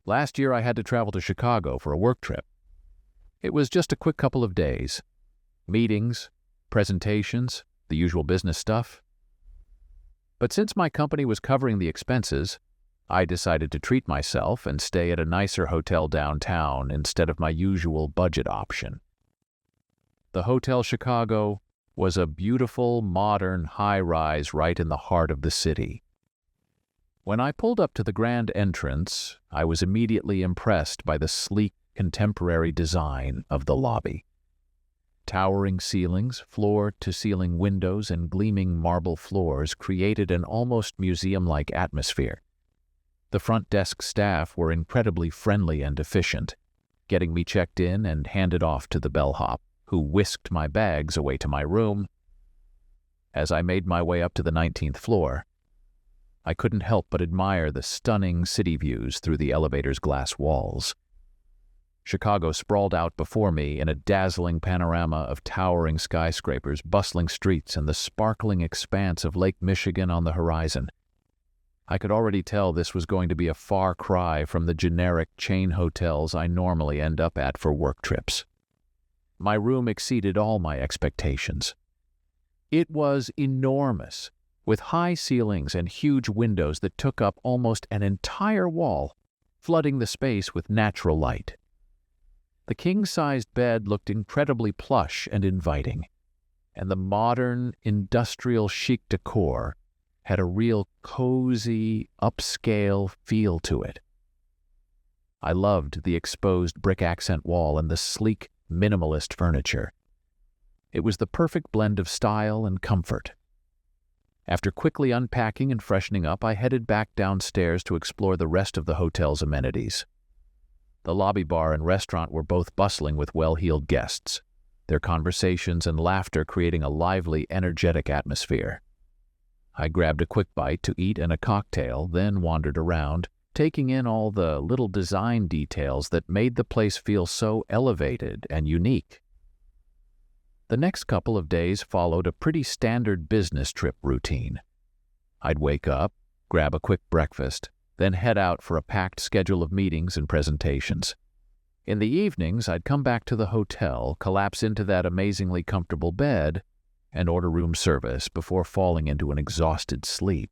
Last year I had to travel to Chicago for a work trip. It was just a quick couple of days. Meetings, presentations, the usual business stuff. But since my company was covering the expenses, I decided to treat myself and stay at a nicer hotel downtown instead of my usual budget option. The Hotel Chicago was a beautiful, modern high-rise right in the heart of the city. When I pulled up to the grand entrance, I was immediately impressed by the sleek, contemporary design of the lobby. Towering ceilings, floor-to-ceiling windows, and gleaming marble floors created an almost museum-like atmosphere. The front desk staff were incredibly friendly and efficient, getting me checked in and handed off to the bellhop, who whisked my bags away to my room. As I made my way up to the 19th floor, I couldn't help but admire the stunning city views through the elevator's glass walls. Chicago sprawled out before me in a dazzling panorama of towering skyscrapers, bustling streets, and the sparkling expanse of Lake Michigan on the horizon. I could already tell this was going to be a far cry from the generic chain hotels I normally end up at for work trips. My room exceeded all my expectations. It was enormous, with high ceilings and huge windows that took up almost an entire wall, flooding the space with natural light. The king-sized bed looked incredibly plush and inviting, and the modern, industrial chic decor had a real cozy, upscale feel to it. I loved the exposed brick accent wall and the sleek, minimalist furniture. It was the perfect blend of style and comfort. After quickly unpacking and freshening up, I headed back downstairs to explore the rest of the hotel's amenities. The lobby bar and restaurant were both bustling with well-heeled guests, their conversations and laughter creating a lively, energetic atmosphere. I grabbed a quick bite to eat and a cocktail, then wandered around, taking in all the little design details that made the place feel so elevated and unique. The next couple of days followed a pretty standard business trip routine. I'd wake up, grab a quick breakfast, then head out for a packed schedule of meetings and presentations. In the evenings, I'd come back to the hotel, collapse into that amazingly comfortable bed, and order room service before falling into an exhausted sleep.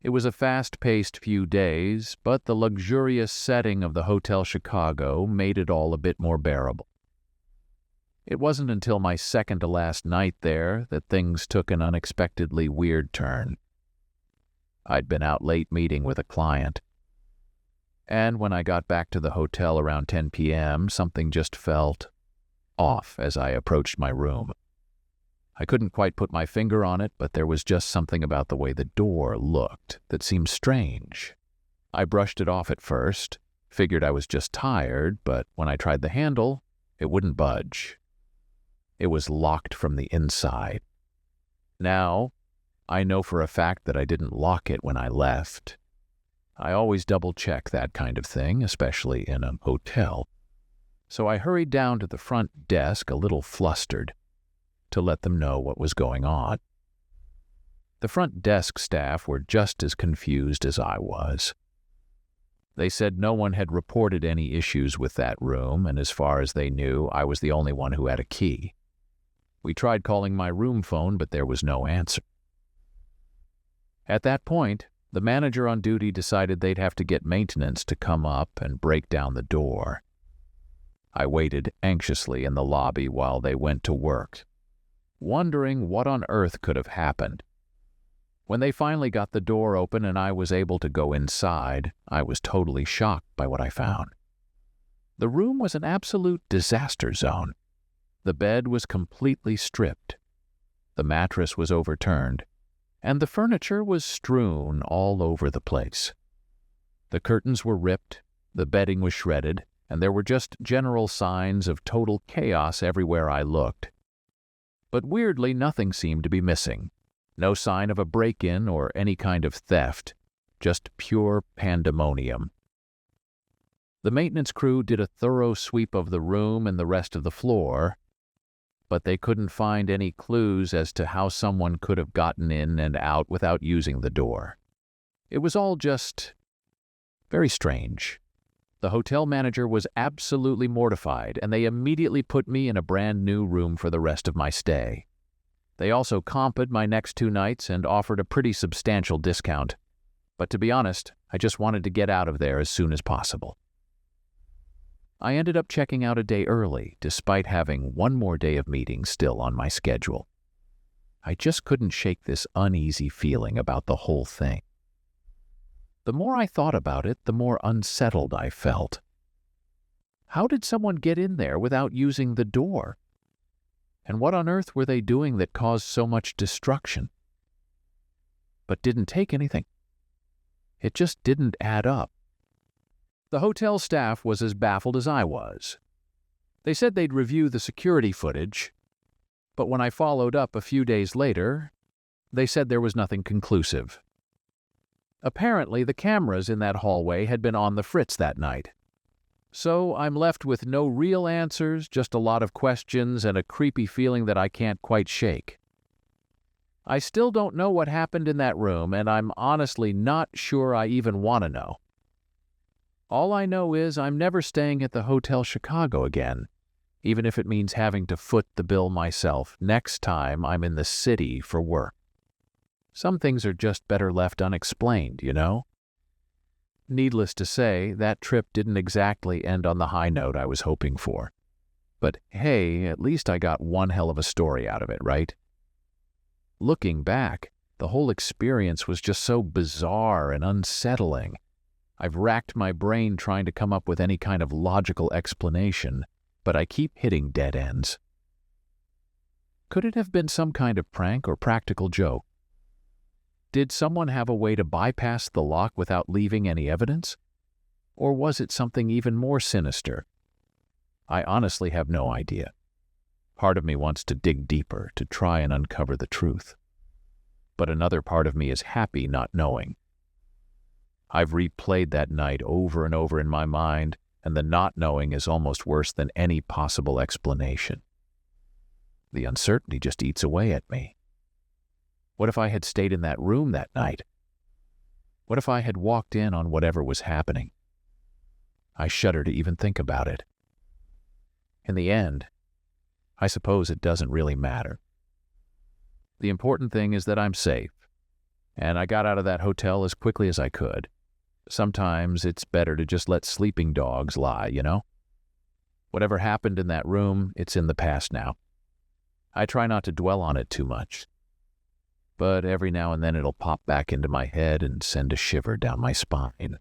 It was a fast-paced few days, but the luxurious setting of the Hotel Chicago made it all a bit more bearable. It wasn't until my second-to-last night there that things took an unexpectedly weird turn. I'd been out late meeting with a client, and when I got back to the hotel around 10 p.m., something just felt off as I approached my room. I couldn't quite put my finger on it, but there was just something about the way the door looked that seemed strange. I brushed it off at first, figured I was just tired, but when I tried the handle, it wouldn't budge. It was locked from the inside. Now, I know for a fact that I didn't lock it when I left. I always double-check that kind of thing, especially in a hotel. So I hurried down to the front desk a little flustered to let them know what was going on. The front desk staff were just as confused as I was. They said no one had reported any issues with that room, and as far as they knew, I was the only one who had a key. We tried calling my room phone, but there was no answer. At that point, the manager on duty decided they'd have to get maintenance to come up and break down the door. I waited anxiously in the lobby while they went to work, wondering what on earth could have happened. When they finally got the door open and I was able to go inside, I was totally shocked by what I found. The room was an absolute disaster zone. The bed was completely stripped. The mattress was overturned, and the furniture was strewn all over the place. The curtains were ripped, the bedding was shredded, and there were just general signs of total chaos everywhere I looked. But weirdly, nothing seemed to be missing. No sign of a break-in or any kind of theft, just pure pandemonium. The maintenance crew did a thorough sweep of the room and the rest of the floor, but they couldn't find any clues as to how someone could have gotten in and out without using the door. It was all just Very strange. The hotel manager was absolutely mortified, and they immediately put me in a brand new room for the rest of my stay. They also comped my next 2 nights and offered a pretty substantial discount. But to be honest, I just wanted to get out of there as soon as possible. I ended up checking out a day early, despite having one more day of meetings still on my schedule. I just couldn't shake this uneasy feeling about the whole thing. The more I thought about it, the more unsettled I felt. How did someone get in there without using the door? And what on earth were they doing that caused so much destruction? But didn't take anything. It just didn't add up. The hotel staff was as baffled as I was. They said they'd review the security footage, but when I followed up a few days later, they said there was nothing conclusive. Apparently, the cameras in that hallway had been on the fritz that night. So I'm left with no real answers, just a lot of questions and a creepy feeling that I can't quite shake. I still don't know what happened in that room, and I'm honestly not sure I even want to know. All I know is I'm never staying at the Hotel Chicago again, even if it means having to foot the bill myself next time I'm in the city for work. Some things are just better left unexplained, you know? Needless to say, that trip didn't exactly end on the high note I was hoping for. But hey, at least I got one hell of a story out of it, right? Looking back, the whole experience was just so bizarre and unsettling. I've racked my brain trying to come up with any kind of logical explanation, but I keep hitting dead ends. Could it have been some kind of prank or practical joke? Did someone have a way to bypass the lock without leaving any evidence? Or was it something even more sinister? I honestly have no idea. Part of me wants to dig deeper to try and uncover the truth. But another part of me is happy not knowing. I've replayed that night over and over in my mind, and the not knowing is almost worse than any possible explanation. The uncertainty just eats away at me. What if I had stayed in that room that night? What if I had walked in on whatever was happening? I shudder to even think about it. In the end, I suppose it doesn't really matter. The important thing is that I'm safe, and I got out of that hotel as quickly as I could. Sometimes it's better to just let sleeping dogs lie, you know? Whatever happened in that room, it's in the past now. I try not to dwell on it too much. But every now and then it'll pop back into my head and send a shiver down my spine.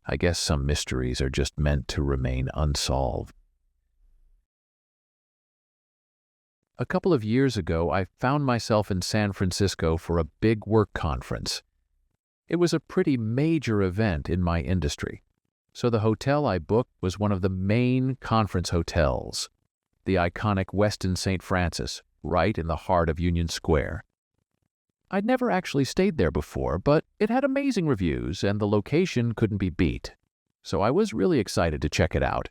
I guess some mysteries are just meant to remain unsolved. A couple of years ago, I found myself in San Francisco for a big work conference. It was a pretty major event in my industry, so the hotel I booked was one of the main conference hotels, the iconic Westin St. Francis, right in the heart of Union Square. I'd never actually stayed there before, but it had amazing reviews and the location couldn't be beat, so I was really excited to check it out.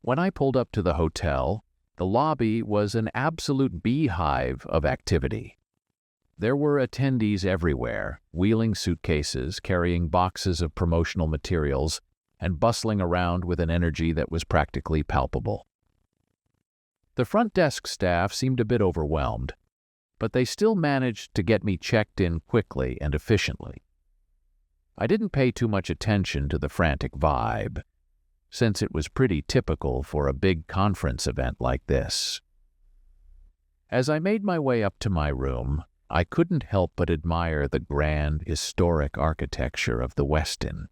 When I pulled up to the hotel, the lobby was an absolute beehive of activity. There were attendees everywhere, wheeling suitcases, carrying boxes of promotional materials, and bustling around with an energy that was practically palpable. The front desk staff seemed a bit overwhelmed, but they still managed to get me checked in quickly and efficiently. I didn't pay too much attention to the frantic vibe, since it was pretty typical for a big conference event like this. As I made my way up to my room, I couldn't help but admire the grand, historic architecture of the Westin.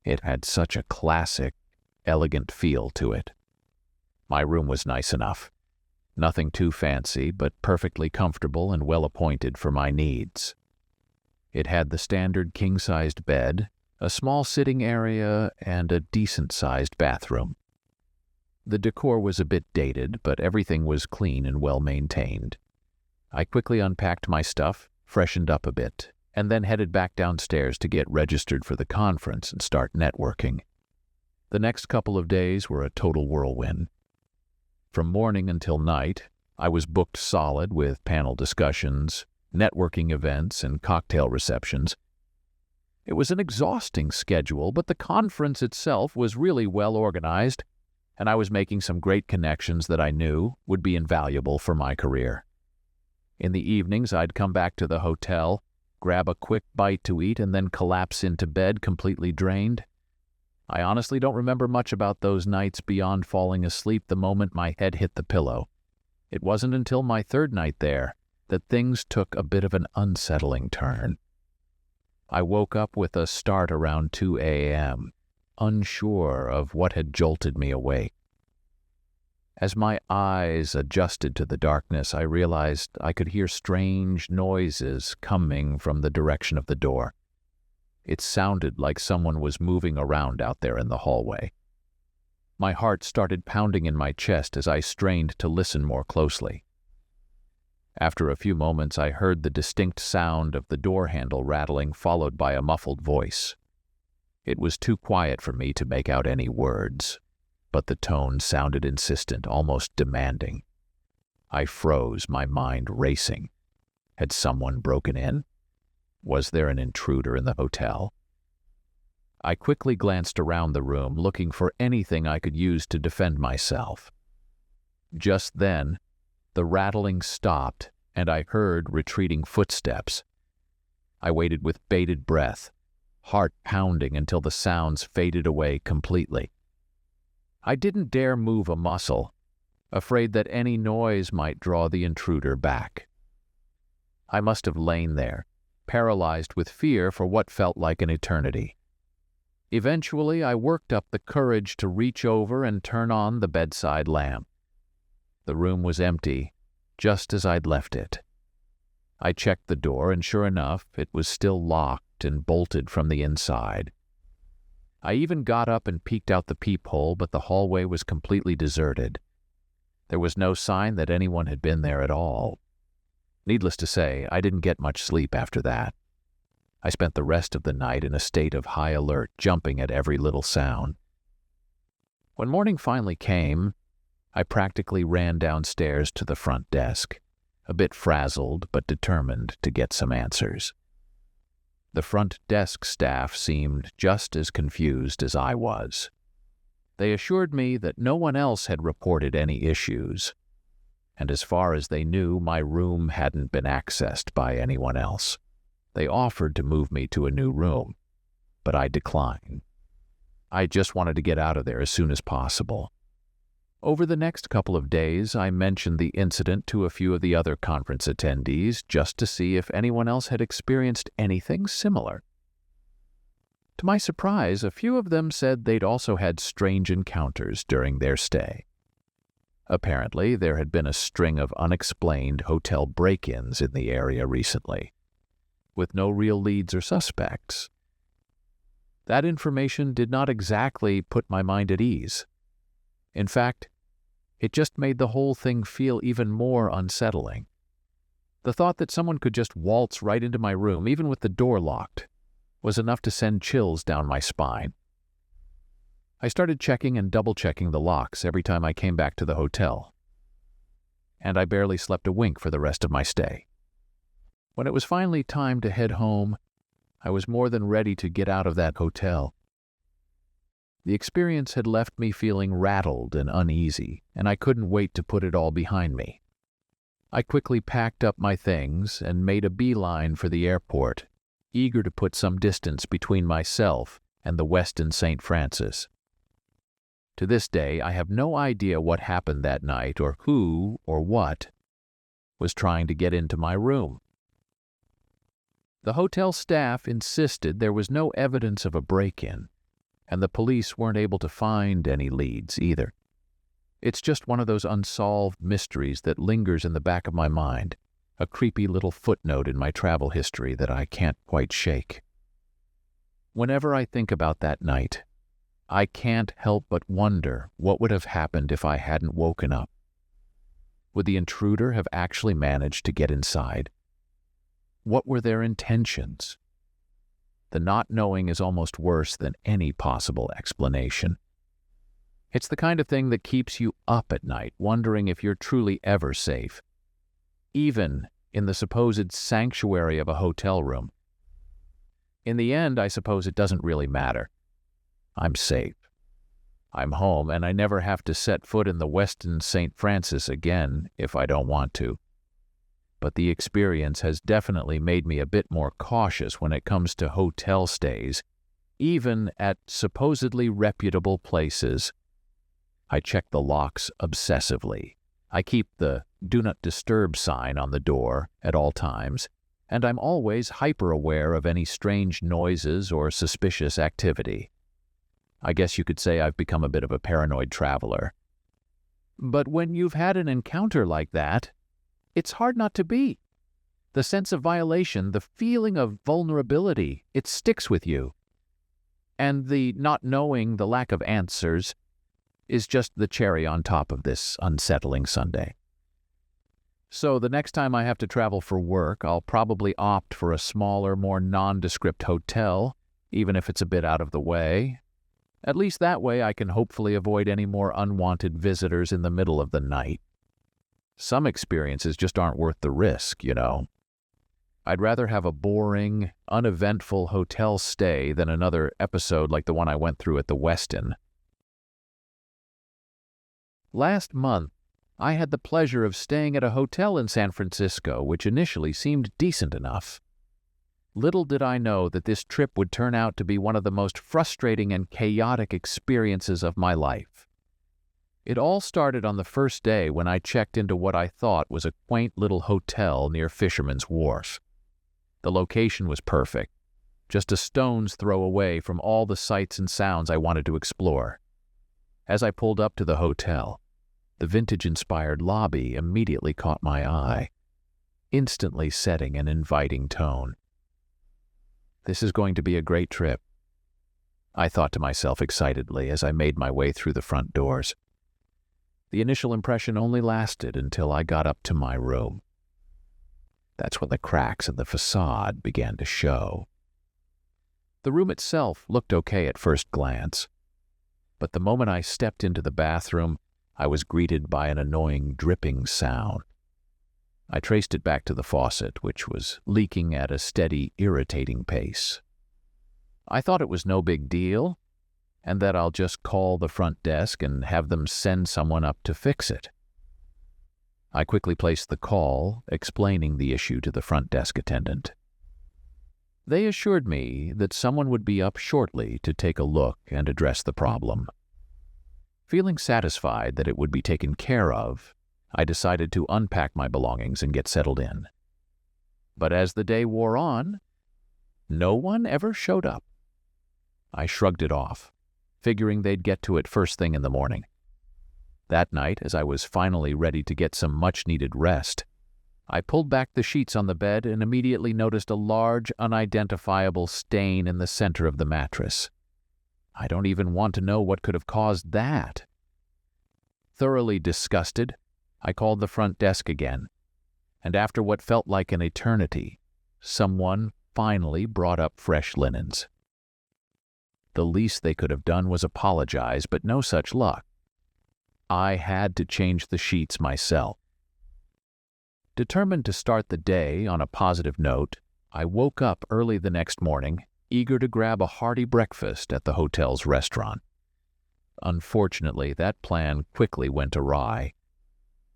It had such a classic, elegant feel to it. My room was nice enough. Nothing too fancy, but perfectly comfortable and well-appointed for my needs. It had the standard king-sized bed, a small sitting area, and a decent-sized bathroom. The decor was a bit dated, but everything was clean and well-maintained. I quickly unpacked my stuff, freshened up a bit, and then headed back downstairs to get registered for the conference and start networking. The next couple of days were a total whirlwind. From morning until night, I was booked solid with panel discussions, networking events, and cocktail receptions. It was an exhausting schedule, but the conference itself was really well organized, and I was making some great connections that I knew would be invaluable for my career. In the evenings, I'd come back to the hotel, grab a quick bite to eat, and then collapse into bed completely drained. I honestly don't remember much about those nights beyond falling asleep the moment my head hit the pillow. It wasn't until my third night there that things took a bit of an unsettling turn. I woke up with a start around 2 a.m., unsure of what had jolted me awake. As my eyes adjusted to the darkness, I realized I could hear strange noises coming from the direction of the door. It sounded like someone was moving around out there in the hallway. My heart started pounding in my chest as I strained to listen more closely. After a few moments, I heard the distinct sound of the door handle rattling, followed by a muffled voice. It was too quiet for me to make out any words, but the tone sounded insistent, almost demanding. I froze, my mind racing. Had someone broken in? Was there an intruder in the hotel? I quickly glanced around the room, looking for anything I could use to defend myself. Just then, the rattling stopped, and I heard retreating footsteps. I waited with bated breath, heart pounding until the sounds faded away completely. I didn't dare move a muscle, afraid that any noise might draw the intruder back. I must have lain there, paralyzed with fear for what felt like an eternity. Eventually, I worked up the courage to reach over and turn on the bedside lamp. The room was empty, just as I'd left it. I checked the door, and sure enough, it was still locked and bolted from the inside. I even got up and peeked out the peephole, but the hallway was completely deserted. There was no sign that anyone had been there at all. Needless to say, I didn't get much sleep after that. I spent the rest of the night in a state of high alert, jumping at every little sound. When morning finally came, I practically ran downstairs to the front desk, a bit frazzled but determined to get some answers. The front desk staff seemed just as confused as I was. They assured me that no one else had reported any issues, and as far as they knew, my room hadn't been accessed by anyone else. They offered to move me to a new room, but I declined. I just wanted to get out of there as soon as possible. Over the next couple of days, I mentioned the incident to a few of the other conference attendees just to see if anyone else had experienced anything similar. To my surprise, a few of them said they'd also had strange encounters during their stay. Apparently, there had been a string of unexplained hotel break-ins in the area recently, with no real leads or suspects. That information did not exactly put my mind at ease. In fact, it just made the whole thing feel even more unsettling. The thought that someone could just waltz right into my room, even with the door locked, was enough to send chills down my spine. I started checking and double-checking the locks every time I came back to the hotel, and I barely slept a wink for the rest of my stay. When it was finally time to head home, I was more than ready to get out of that hotel. The experience had left me feeling rattled and uneasy, and I couldn't wait to put it all behind me. I quickly packed up my things and made a beeline for the airport, eager to put some distance between myself and the Westin St. Francis. To this day, I have no idea what happened that night or who or what was trying to get into my room. The hotel staff insisted there was no evidence of a break-in, and the police weren't able to find any leads either. It's just one of those unsolved mysteries that lingers in the back of my mind, a creepy little footnote in my travel history that I can't quite shake. Whenever I think about that night, I can't help but wonder what would have happened if I hadn't woken up. Would the intruder have actually managed to get inside? What were their intentions? The not knowing is almost worse than any possible explanation. It's the kind of thing that keeps you up at night, wondering if you're truly ever safe, even in the supposed sanctuary of a hotel room. In the end, I suppose it doesn't really matter. I'm safe. I'm home, and I never have to set foot in the Westin St. Francis again if I don't want to. But the experience has definitely made me a bit more cautious when it comes to hotel stays, even at supposedly reputable places. I check the locks obsessively. I keep the "Do Not Disturb" sign on the door at all times, and I'm always hyper-aware of any strange noises or suspicious activity. I guess you could say I've become a bit of a paranoid traveler. But when you've had an encounter like that, it's hard not to be. The sense of violation, the feeling of vulnerability, it sticks with you. And the not knowing, the lack of answers, is just the cherry on top of this unsettling Sunday. So the next time I have to travel for work, I'll probably opt for a smaller, more nondescript hotel, even if it's a bit out of the way. At least that way I can hopefully avoid any more unwanted visitors in the middle of the night. Some experiences just aren't worth the risk, you know. I'd rather have a boring, uneventful hotel stay than another episode like the one I went through at the Westin. Last month, I had the pleasure of staying at a hotel in San Francisco which initially seemed decent enough. Little did I know that this trip would turn out to be one of the most frustrating and chaotic experiences of my life. It all started on the first day when I checked into what I thought was a quaint little hotel near Fisherman's Wharf. The location was perfect, just a stone's throw away from all the sights and sounds I wanted to explore. As I pulled up to the hotel, the vintage-inspired lobby immediately caught my eye, instantly setting an inviting tone. This is going to be a great trip, I thought to myself excitedly as I made my way through the front doors. The initial impression only lasted until I got up to my room. That's when the cracks in the facade began to show. The room itself looked okay at first glance, but the moment I stepped into the bathroom, I was greeted by an annoying dripping sound. I traced it back to the faucet, which was leaking at a steady, irritating pace. I thought it was no big deal, and that I'll just call the front desk and have them send someone up to fix it. I quickly placed the call, explaining the issue to the front desk attendant. They assured me that someone would be up shortly to take a look and address the problem. Feeling satisfied that it would be taken care of, I decided to unpack my belongings and get settled in. But as the day wore on, no one ever showed up. I shrugged it off, figuring they'd get to it first thing in the morning. That night, as I was finally ready to get some much-needed rest, I pulled back the sheets on the bed and immediately noticed a large, unidentifiable stain in the center of the mattress. I don't even want to know what could have caused that. Thoroughly disgusted, I called the front desk again, and after what felt like an eternity, someone finally brought up fresh linens. The least they could have done was apologize, but no such luck. I had to change the sheets myself. Determined to start the day on a positive note, I woke up early the next morning, eager to grab a hearty breakfast at the hotel's restaurant. Unfortunately, that plan quickly went awry.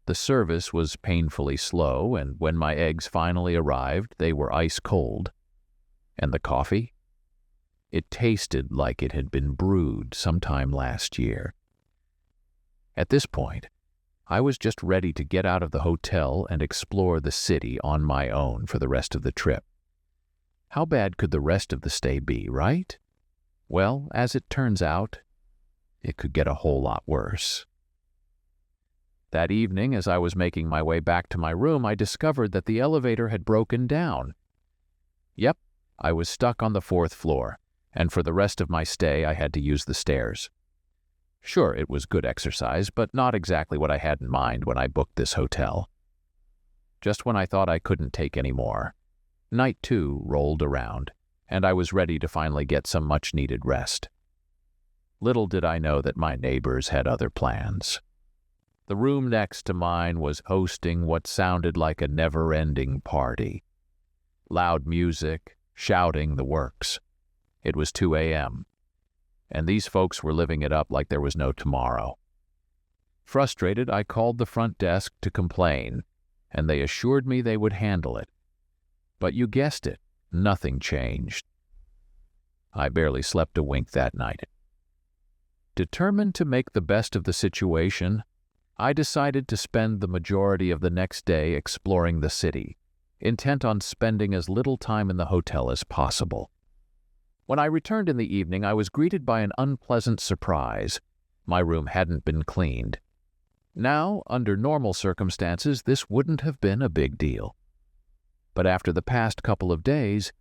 The service was painfully slow, and when my eggs finally arrived, they were ice cold. And the coffee? It tasted like it had been brewed sometime last year. At this point, I was just ready to get out of the hotel and explore the city on my own for the rest of the trip. How bad could the rest of the stay be, right? Well, as it turns out, it could get a whole lot worse. That evening, as I was making my way back to my room, I discovered that the elevator had broken down. Yep, I was stuck on the 4th floor, and for the rest of my stay I had to use the stairs. Sure, it was good exercise, but not exactly what I had in mind when I booked this hotel. Just when I thought I couldn't take any more, night 2 rolled around, and I was ready to finally get some much-needed rest. Little did I know that my neighbors had other plans. The room next to mine was hosting what sounded like a never-ending party. Loud music, shouting, the works. It was 2 a.m., and these folks were living it up like there was no tomorrow. Frustrated, I called the front desk to complain, and they assured me they would handle it. But you guessed it, nothing changed. I barely slept a wink that night. Determined to make the best of the situation, I decided to spend the majority of the next day exploring the city, intent on spending as little time in the hotel as possible. When I returned in the evening, I was greeted by an unpleasant surprise. My room hadn't been cleaned. Now, under normal circumstances, this wouldn't have been a big deal. But after the past couple of days,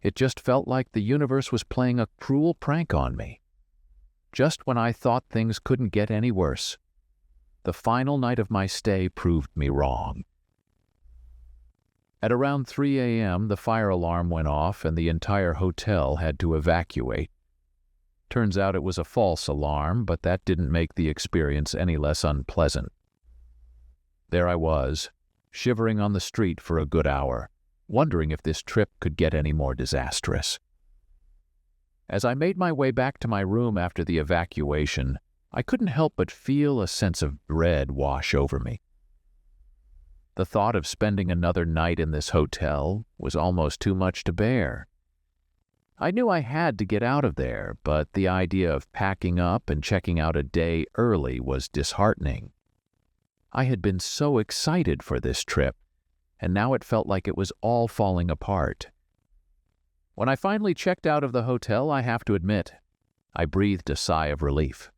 it just felt like the universe was playing a cruel prank on me. Just when I thought things couldn't get any worse, the final night of my stay proved me wrong. At around 3 a.m., the fire alarm went off and the entire hotel had to evacuate. Turns out it was a false alarm, but that didn't make the experience any less unpleasant. There I was, shivering on the street for a good hour, wondering if this trip could get any more disastrous. As I made my way back to my room after the evacuation, I couldn't help but feel a sense of dread wash over me. The thought of spending another night in this hotel was almost too much to bear. I knew I had to get out of there, but the idea of packing up and checking out a day early was disheartening. I had been so excited for this trip, and now it felt like it was all falling apart. When I finally checked out of the hotel, I have to admit, I breathed a sigh of relief.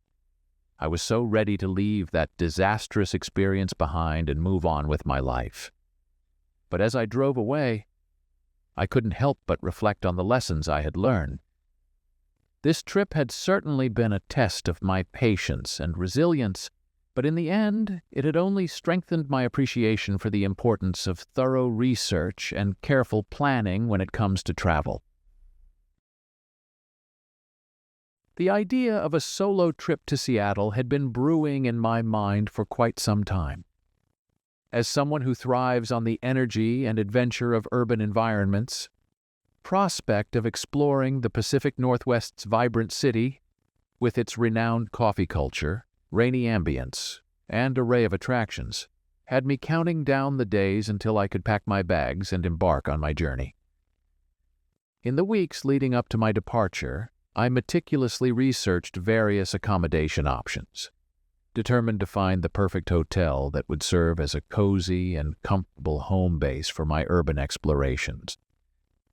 I was so ready to leave that disastrous experience behind and move on with my life. But as I drove away, I couldn't help but reflect on the lessons I had learned. This trip had certainly been a test of my patience and resilience, but in the end, it had only strengthened my appreciation for the importance of thorough research and careful planning when it comes to travel. The idea of a solo trip to Seattle had been brewing in my mind for quite some time. As someone who thrives on the energy and adventure of urban environments, prospect of exploring the Pacific Northwest's vibrant city, with its renowned coffee culture, rainy ambience, and array of attractions, had me counting down the days until I could pack my bags and embark on my journey. In the weeks leading up to my departure, I meticulously researched various accommodation options, determined to find the perfect hotel that would serve as a cozy and comfortable home base for my urban explorations.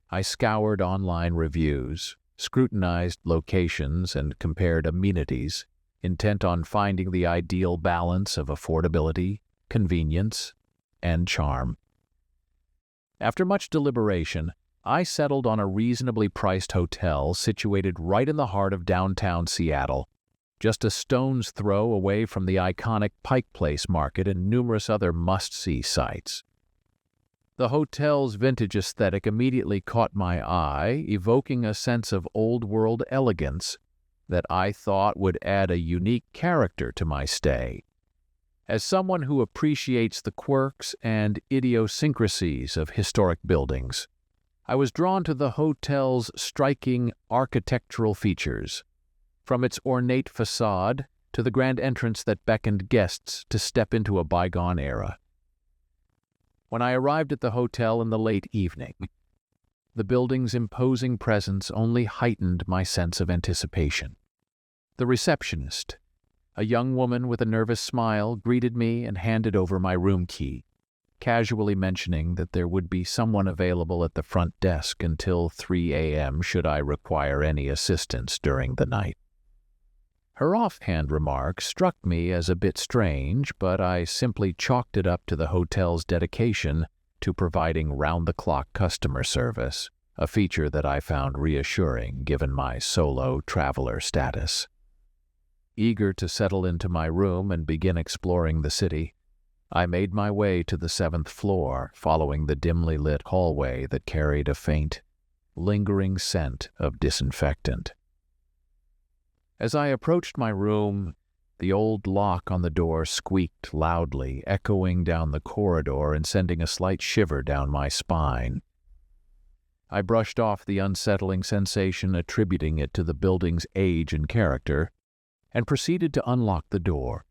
I scoured online reviews, scrutinized locations, and compared amenities, intent on finding the ideal balance of affordability, convenience, and charm. After much deliberation, I settled on a reasonably priced hotel situated right in the heart of downtown Seattle, just a stone's throw away from the iconic Pike Place Market and numerous other must-see sites. The hotel's vintage aesthetic immediately caught my eye, evoking a sense of old-world elegance that I thought would add a unique character to my stay. As someone who appreciates the quirks and idiosyncrasies of historic buildings, I was drawn to the hotel's striking architectural features, from its ornate facade to the grand entrance that beckoned guests to step into a bygone era. When I arrived at the hotel in the late evening, the building's imposing presence only heightened my sense of anticipation. The receptionist, a young woman with a nervous smile, greeted me and handed over my room key, casually mentioning that there would be someone available at the front desk until 3 a.m. should I require any assistance during the night. Her offhand remark struck me as a bit strange, but I simply chalked it up to the hotel's dedication to providing round-the-clock customer service, a feature that I found reassuring given my solo traveler status. Eager to settle into my room and begin exploring the city, I made my way to the 7th floor, following the dimly lit hallway that carried a faint, lingering scent of disinfectant. As I approached my room, the old lock on the door squeaked loudly, echoing down the corridor and sending a slight shiver down my spine. I brushed off the unsettling sensation, attributing it to the building's age and character, and proceeded to unlock the door.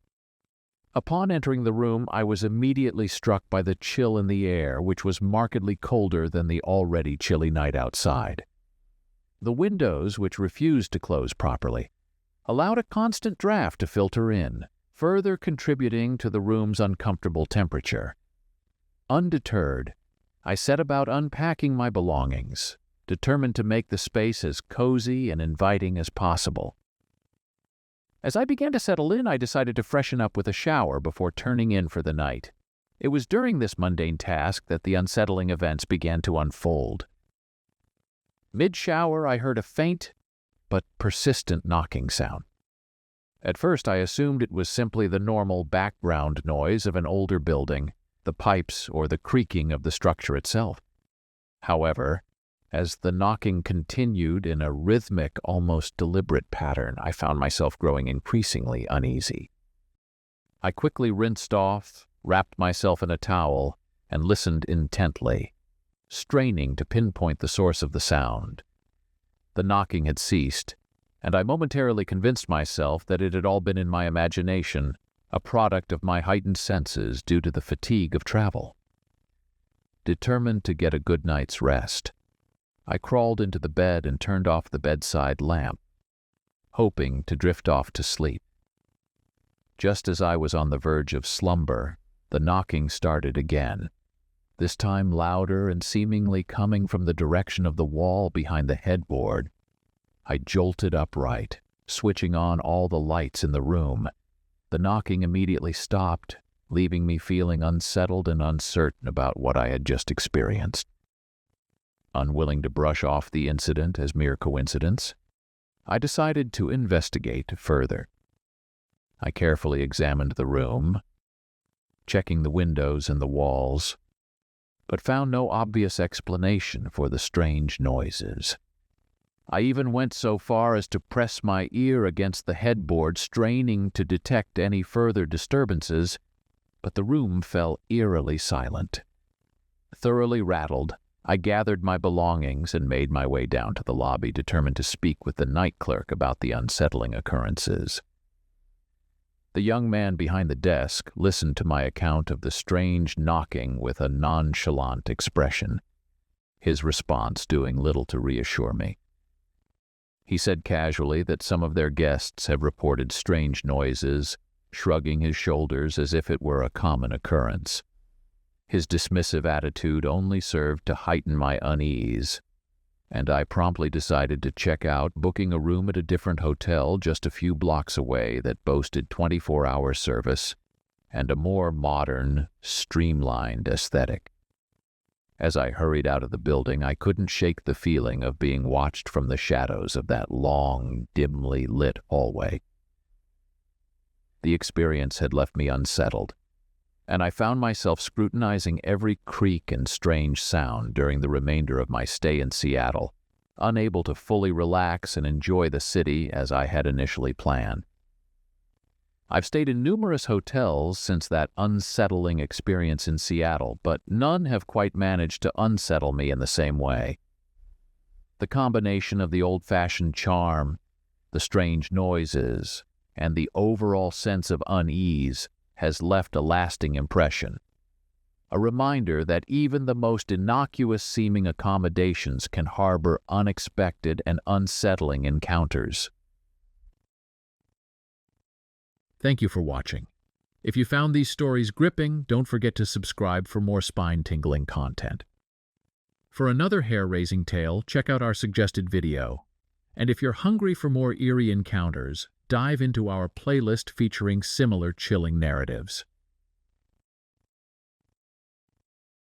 Upon entering the room, I was immediately struck by the chill in the air, which was markedly colder than the already chilly night outside. The windows, which refused to close properly, allowed a constant draft to filter in, further contributing to the room's uncomfortable temperature. Undeterred, I set about unpacking my belongings, determined to make the space as cozy and inviting as possible. As I began to settle in, I decided to freshen up with a shower before turning in for the night. It was during this mundane task that the unsettling events began to unfold. Mid-shower, I heard a faint but persistent knocking sound. At first, I assumed it was simply the normal background noise of an older building, the pipes or the creaking of the structure itself. However, as the knocking continued in a rhythmic, almost deliberate pattern, I found myself growing increasingly uneasy. I quickly rinsed off, wrapped myself in a towel, and listened intently, straining to pinpoint the source of the sound. The knocking had ceased, and I momentarily convinced myself that it had all been in my imagination, a product of my heightened senses due to the fatigue of travel. Determined to get a good night's rest, I crawled into the bed and turned off the bedside lamp, hoping to drift off to sleep. Just as I was on the verge of slumber, the knocking started again, this time louder and seemingly coming from the direction of the wall behind the headboard. I jolted upright, switching on all the lights in the room. The knocking immediately stopped, leaving me feeling unsettled and uncertain about what I had just experienced. Unwilling to brush off the incident as mere coincidence, I decided to investigate further. I carefully examined the room, checking the windows and the walls, but found no obvious explanation for the strange noises. I even went so far as to press my ear against the headboard, straining to detect any further disturbances, but the room fell eerily silent. Thoroughly rattled, I gathered my belongings and made my way down to the lobby, determined to speak with the night clerk about the unsettling occurrences. The young man behind the desk listened to my account of the strange knocking with a nonchalant expression, his response doing little to reassure me. He said casually that some of their guests have reported strange noises, shrugging his shoulders as if it were a common occurrence. His dismissive attitude only served to heighten my unease, and I promptly decided to check out, booking a room at a different hotel just a few blocks away that boasted 24-hour service and a more modern, streamlined aesthetic. As I hurried out of the building, I couldn't shake the feeling of being watched from the shadows of that long, dimly lit hallway. The experience had left me unsettled, and I found myself scrutinizing every creak and strange sound during the remainder of my stay in Seattle, unable to fully relax and enjoy the city as I had initially planned. I've stayed in numerous hotels since that unsettling experience in Seattle, but none have quite managed to unsettle me in the same way. The combination of the old-fashioned charm, the strange noises, and the overall sense of unease has left a lasting impression. A reminder that even the most innocuous-seeming accommodations can harbor unexpected and unsettling encounters. Thank you for watching. If you found these stories gripping, don't forget to subscribe for more spine-tingling content. For another hair-raising tale, check out our suggested video. And if you're hungry for more eerie encounters, dive into our playlist featuring similar chilling narratives.